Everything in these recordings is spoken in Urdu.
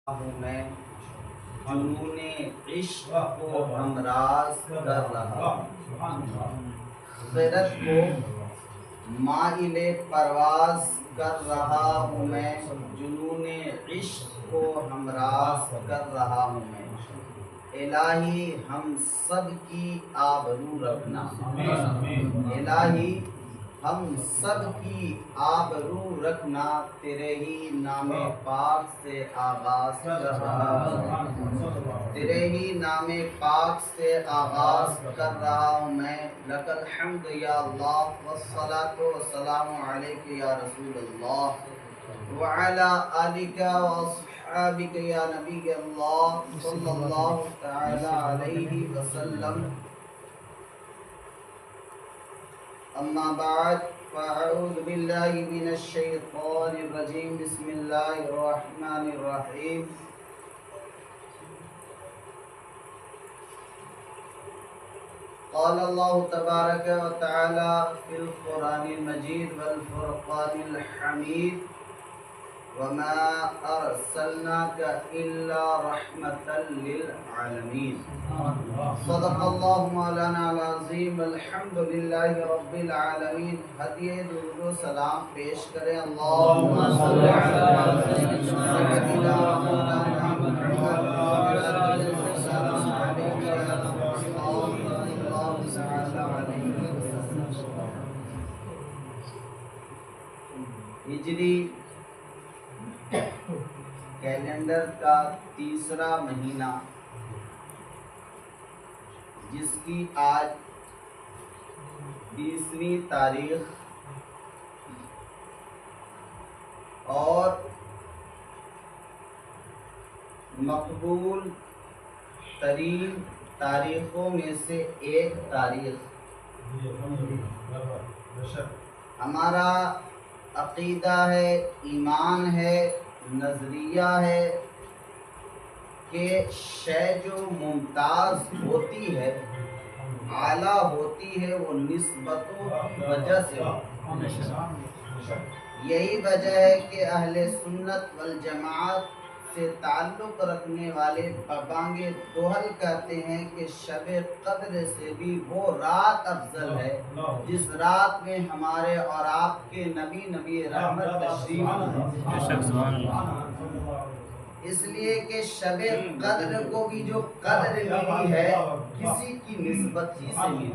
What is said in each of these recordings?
میں جنون عشق کو ہمراز کر رہا خیرت کو مائل پرواز کر رہا ہوں میں، جنون عشق کو ہمراز کر رہا ہوں میں۔ الہی ہم سب کی آبرو رکھنا، الہی ہم سب کی آبرو رکھنا، تیرے ہی نام پاک سے آغاز کر رہا ہوں، تیرے ہی نام پاک سے آغاز کر رہا ہوں میں۔ لک الحمد یا اللہ والصلاة والسلام علیک یا رسول اللہ وعلی آلک واصحابک یا نبی اللہ صلی اللہ تعالی علیہ وسلم۔ اما بعد فاعوذ باللہ من الشیطان الرجیم، بسم اللہ الرحمن الرحیم۔ قال اللہ تبارک و تعالی فی القرآن المجید والفرقان الحمید، وما ارسلناک الا رحمتا للعالمین۔ صدق اللہ مولانا العظیم، الحمد للہ رب العالمین۔ ہدیہ درود و سلام پیش کریں اللہم صلی علی سیدنا مولانا محمد۔ ہجری کیلنڈر کا تیسرا مہینہ، جس کی آج 20ویں تاریخ اور مقبول ترین تاریخوں میں سے ایک تاریخ۔ ہمارا عقیدہ ہے، ایمان ہے، نظریہ ہے کہ شے جو ممتاز ہوتی ہے، اعلیٰ ہوتی ہے، وہ نسبتوں کی وجہ سے ہوتی ہے۔ یہی وجہ ہے کہ اہل سنت والجماعت سے تعلق رکھنے والے بابانگ دوحل کہتے ہیں کہ شب قدر سے بھی وہ رات افضل ہے جس رات میں ہمارے اور آپ کے نبی رحمت تشریف ہے۔ اس لیے کہ شب قدر کو بھی جو قدر ملی ہے کسی کی نسبت ہی سے ملی۔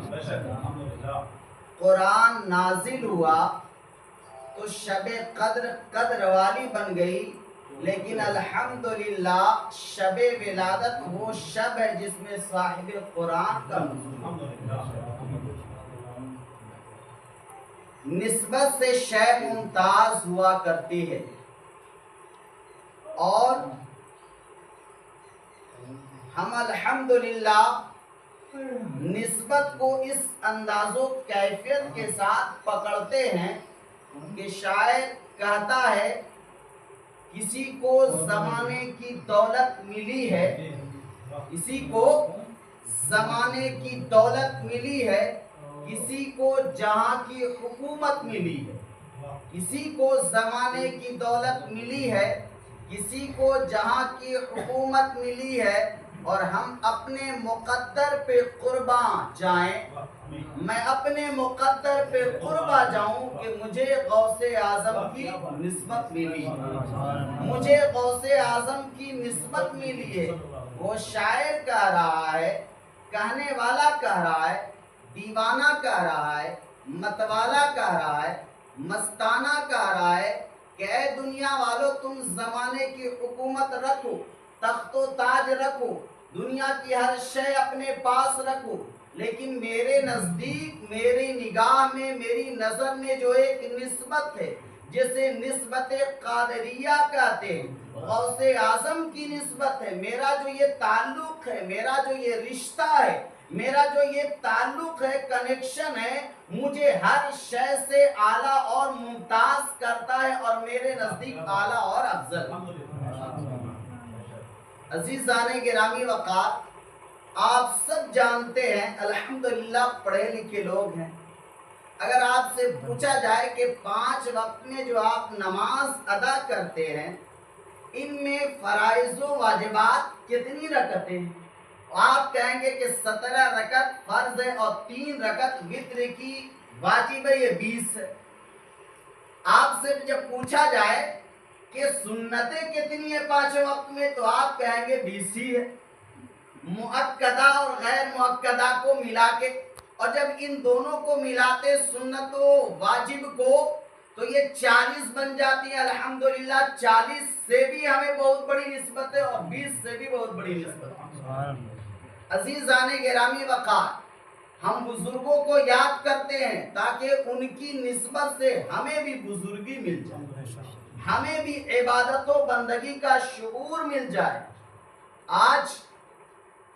قرآن نازل ہوا تو شب قدر والی بن گئی، لیکن الحمدللہ شب ولادت وہ شب ہے جس میں صاحب قرآن کا نزول۔ نسبت سے شے ممتاز ہوا کرتی ہے، اور ہم الحمدللہ نسبت کو اس انداز و کیفیت کے ساتھ پکڑتے ہیں کہ شاعر کہتا ہے کسی کو زمانے کی دولت ملی ہے، کسی کو زمانے کی دولت ملی ہے، کسی کو جہاں کی حکومت ملی ہے، کسی کو زمانے کی دولت ملی ہے، کسی کو جہاں کی حکومت ملی ہے، اور ہم اپنے مقدر پہ قرباں جائیں، میں اپنے مقدر پہ قرباں جاؤں کہ مجھے غوث اعظم کی نسبت ملی ہے، مجھے غوث اعظم کی نسبت ملی ہے۔ وہ شاعر کہہ رہا ہے، کہنے والا کہہ رہا ہے، دیوانہ کہہ رہا ہے، متوالا کہہ رہا ہے، مستانہ کہہ رہا ہے کہ اے دنیا والو تم زمانے کی حکومت رکھو، تخت و تاج رکھو، دنیا کی ہر شے اپنے پاس رکھو، لیکن میرے نزدیک، میری نگاہ میں، میری نظر میں جو ایک نسبت ہے جسے نسبت قادریہ کہتے ہیں، غوث اعظم کی نسبت ہے، میرا جو یہ تعلق ہے، میرا جو یہ رشتہ ہے، میرا جو یہ تعلق ہے، کنیکشن ہے، مجھے ہر شے سے اعلیٰ اور ممتاز کرتا ہے، اور میرے نزدیک اعلیٰ اور افضل۔ عزیزان گرامی وقار، آپ سب جانتے ہیں، الحمدللہ پڑھے لکھے لوگ ہیں، اگر آپ سے پوچھا جائے کہ 5 وقت میں جو آپ نماز ادا کرتے ہیں ان میں فرائض و واجبات کتنی رکعتیں ہیں؟ آپ کہیں گے کہ 17 رکعت فرض ہے اور 3 رکعت وتر کی واجب ہے، یہ 20 ہے۔ آپ سے جب پوچھا جائے کہ سنتیں کتنی ہیں 5 وقت میں، تو آپ کہیں گے 20 ہی ہے، مؤکدہ اور غیر مؤکدہ کو ملا کے۔ اور جب ان دونوں کو ملاتے سنت و واجب کو تو یہ 40 بن جاتی ہے۔ الحمدللہ 40 سے بھی ہمیں بہت بڑی نسبت ہے اور 20 سے بھی بہت بڑی نسبت ہے۔ عزیزان گرامی وقار، ہم بزرگوں کو یاد کرتے ہیں تاکہ ان کی نسبت سے ہمیں بھی بزرگی مل جائے، ہمیں بھی عبادت و بندگی کا شعور مل جائے۔ آج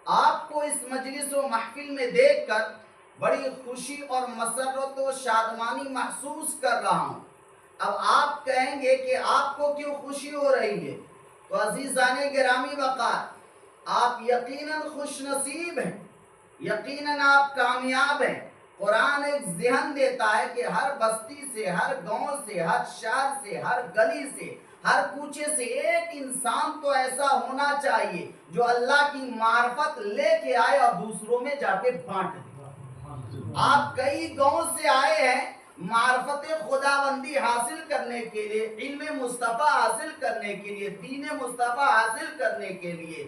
آپ کو اس مجلس و محفل میں دیکھ کر بڑی خوشی اور مسرت و شادمانی محسوس کر رہا ہوں۔ اب آپ کہیں گے کہ آپ کو کیوں خوشی ہو رہی ہے؟ تو عزیزان گرامی وقار، آپ یقیناً خوش نصیب ہیں، یقیناً آپ کامیاب ہیں۔ قرآن ایک ذہن دیتا ہے کہ ہر بستی سے، ہر گاؤں سے، ہر شہر سے، ہر گلی سے، ہر کوچے سے ایک انسان تو ایسا ہونا چاہیے جو اللہ کی معرفت لے کے آئے اور دوسروں میں جا کے بانٹ دے۔ آپ کئی گاؤں سے آئے ہیں معرفت خداوندی حاصل کرنے کے لیے، علم مصطفیٰ حاصل کرنے کے لیے، دین مصطفیٰ حاصل کرنے کے لیے،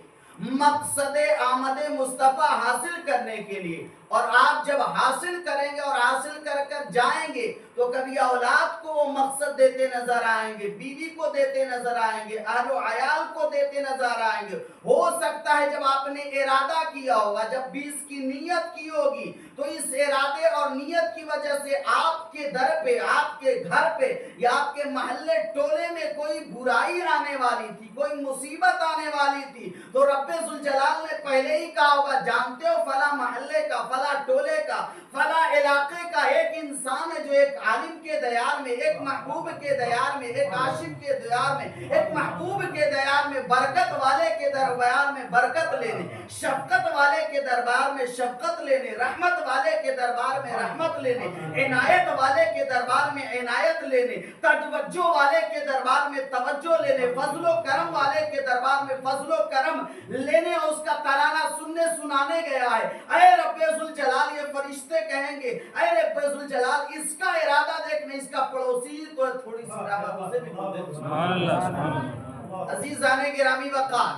مقصد آمد مصطفیٰ حاصل کرنے کے لیے۔ اور آپ جب حاصل کریں گے اور حاصل کر کر جائیں گے تو کبھی اولاد کو وہ مقصد دیتے نظر آئیں گے، بیوی کو دیتے نظر آئیں گے، اہل و عیال کو دیتے نظر آئیں گے۔ ہو سکتا ہے جب آپ نے ارادہ کیا ہوگا، جب 20 کی نیت کی ہوگی، تو اس ارادے اور نیت کی وجہ سے آپ کے در پہ، آپ کے گھر پہ یا آپ کے محلے ٹولے میں کوئی برائی آنے والی تھی، کوئی مصیبت آنے والی تھی، تو رب ذوالجلال نے پہلے ہی کہا ہوگا، جانتے ہو فلاں محلے کا، فلاں ٹولے کا، فلاں علاقے کا ایک انسان ہے جو ایک عالم کے دیار میں، ایک محبوب کے دیار میں، ایک عاشق کے دیار میں، ایک محبوب کے دیار میں، برکت والے کے دربار میں برکت لینے، شفقت والے کے دربار میں شفقت لینے، رحمت والے کے دربار میں رحمت لینے، عنایت والے کے دربار میں عنایت لینے، توجہ والے کے دربار میں توجہ لینے، فضل و کرم والے کے دربار میں فضل و کرم لینے، اور اس کا ترانہ سننے سنانے گیا ہے۔ اے رب ذوالجلال، یہ فرشتے کہیں گے اے رب ذوالجلال، اس کا ارادہ دیکھنے، اس کا پڑوسی تو تھوڑی سی رحمت سے بھی سبحان اللہ سبحان اللہ۔ عزیزان گرامی وقار،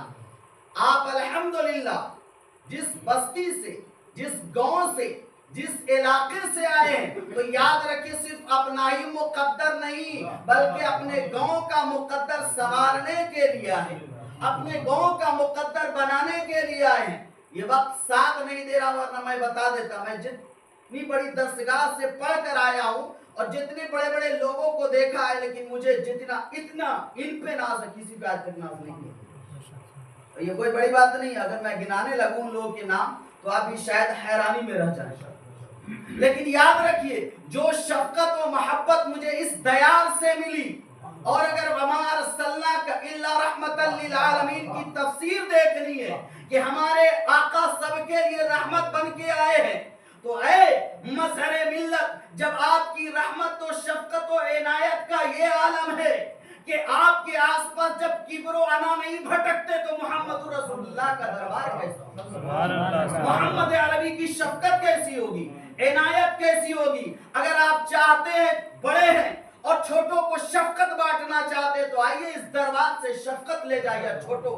آپ الحمدللہ جس بستی سے، جس گاؤں سے، جس علاقے سے آئے ہیں، تو یاد رکھیں صرف اپنا ہی مقدر نہیں بلکہ اپنے گاؤں کا مقدر سنوارنے کے لیے آئے، اپنے گاؤں کا مقدر بنانے کے لیے آئے ہیں۔ یہ وقت ساتھ نہیں دے رہا ورنہ میں بتا دیتا، میں جتنی بڑی دستگاہ سے پڑھ کر آیا ہوں اور جتنے بڑے بڑے لوگوں کو دیکھا ہے، لیکن مجھے اتنا ان پہ ناز ہے، کسی پہ آج تک ناز نہیں کیا۔ یہ کوئی بڑی بات نہیں، اگر میں گنانے لگوں ان لوگوں کے نام تو آپ بھی شاید حیرانی میں رہ جائیں، لیکن یاد رکھیے جو شفقت و محبت مجھے اس دیار سے ملی، اور اگر وما ارسلناک الا رحمت للعالمین کی تفسیر دیکھنی ہے کہ ہمارے آقا سب کے لیے رحمت بن کے آئے ہیں، تو اے مظہر ملت، جب آپ کی رحمت و شفقت و عنایت کا یہ عالم ہے کہ آپ کے آس پاس جب کبر و انا نہیں بھٹکتے تو محمد رسول اللہ کا دربار کیسا، محمد عربی کی شفقت کیسی ہوگی، عنایت کیسی ہوگی۔ اگر آپ چاہتے ہیں، بڑے ہیں اور چھوٹوں کو شفقت بانٹنا چاہتے تو آئیے اس دربار سے شفقت لے جائیے، چھوٹوں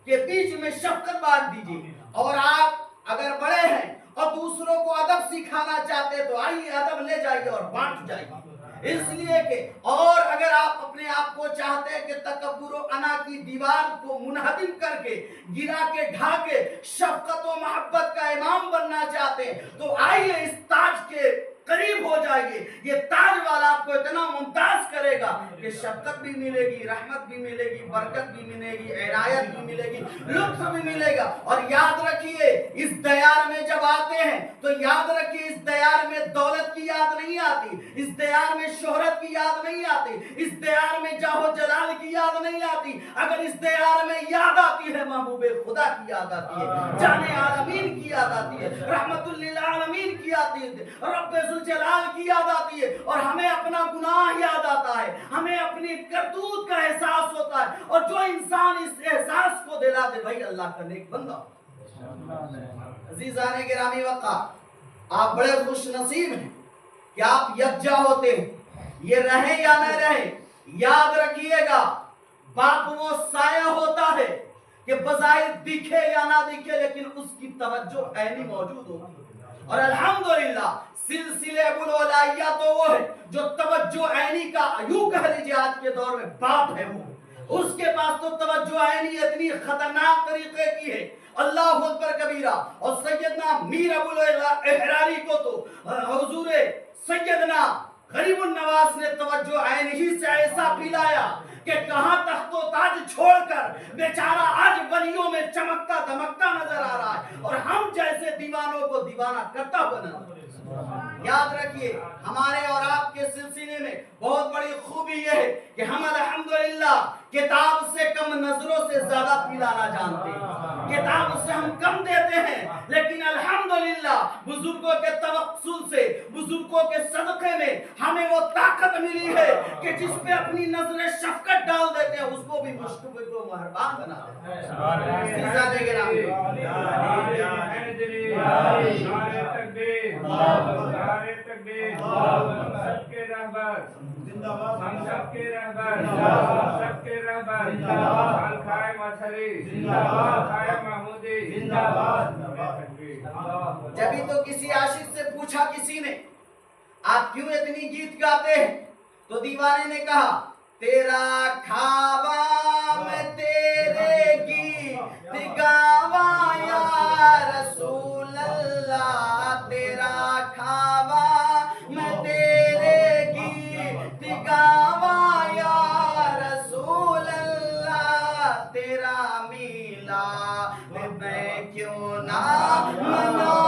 کے بیچ میں شفقت بانٹ دیجیے۔ اور آپ اگر بڑے ہیں اور دوسروں کو ادب سکھانا چاہتے تو آئیے ادب لے جائیے اور بانٹ جائیے، اس لیے کہ اور اگر آپ اپنے آپ کو چاہتے ہیں کہ تکبر و انا کی دیوار کو منہدم کر کے، گرا کے، ڈھا کے شفقت و محبت کا امام بننا چاہتے ہیں تو آئیے اس تاج کے قریب ہو جائیے۔ یہ تاج والا آپ کو اتنا ممتاز کرے گا کہ شفقت بھی ملے گی، رحمت بھی ملے گی، برکت بھی ملے گی، عنایت بھی ملے گی، لطف بھی ملے گا۔ اور یاد رکھیے اس دیار میں جب آتے ہیں تو یاد رکھیے اس دیار میں دولت کی یاد نہیں آتی، اس دیار میں شہرت کی یاد نہیں آتی، اس دیار میں جاہ و جلال کی یاد نہیں آتی، اگر اس دیار میں یاد آتی ہے محبوب خدا کی یاد آتی ہے, جان عالمین کی یاد آتی ہے, رحمت للعالمین کی یاد آتی ہے, رب ذوالجلال کی یاد آتی ہے, اور ہمیں اپنا گناہ یاد آتا ہے, ہمیں اپنی کرتوت کا احساس ہوتا ہے. اور جو انسان اس احساس کو دلا دے بھائی اللہ کا نیک بندہ. عزیزان گرامی وقت آپ بڑے خوش نصیب ہیں کہ آپ یکجا ہوتے ہیں. یہ رہیں یا نہ رہیں, یاد رکھیے گا باپ وہ سایہ ہوتا ہے کہ بظاہر دکھے یا نہ دکھے لیکن اس کی توجہ عینی موجود ہوتی ہے. اور الحمدللہ سلسلے ابوالولائیہ تو وہ ہے جو توجہ عینی کا, یوں کہہ لیجیے آج کے دور میں باپ ہے وہ, اس کے پاس تو توجہ عینی اتنی خطرناک طریقے کی ہے, اللہ اکبر کبیرہ. اور سیدنا میر ابوالحراری کو تو حضور سیدنا غریب النواز نے توجہ عین ہی سے ایسا پلایا کہ کہاں تخت و تاج چھوڑ کر بیچارہ آج ولیوں میں چمکتا دمکتا نظر آ رہا ہے, اور ہم جیسے دیوانوں کو دیوانہ کرتا بنا. یاد رکھیے ہمارے اور آپ کے سلسلے میں بہت بڑی خوبی یہ ہے کہ ہم الحمدللہ کتاب سے کم نظروں سے زیادہ پلانا جانتے ہیں, کتاب سے ہم کم دیتے ہیں, لیکن الحمدللہ بزرگوں کے توسل سے, بزرگوں کے صدقے میں ہمیں وہ طاقت ملی ہے کہ جس پہ اپنی نظر شفقت ڈال دیتے ہیں اس کو بھی مشکوک کو مہربان بنا دیتے جبھی تو کسی عاشق سے پوچھا کسی نے آپ کیوں اتنی گیت گاتے ہیں, تو دیوانے نے کہا تیرا کھاوا میں تیرے گیت گاوا یا رسول اللہ, تیرا کھاوا میں تیرے گیت گاوا یا رسول اللہ, تیرا میلا میں کیوں نہ منا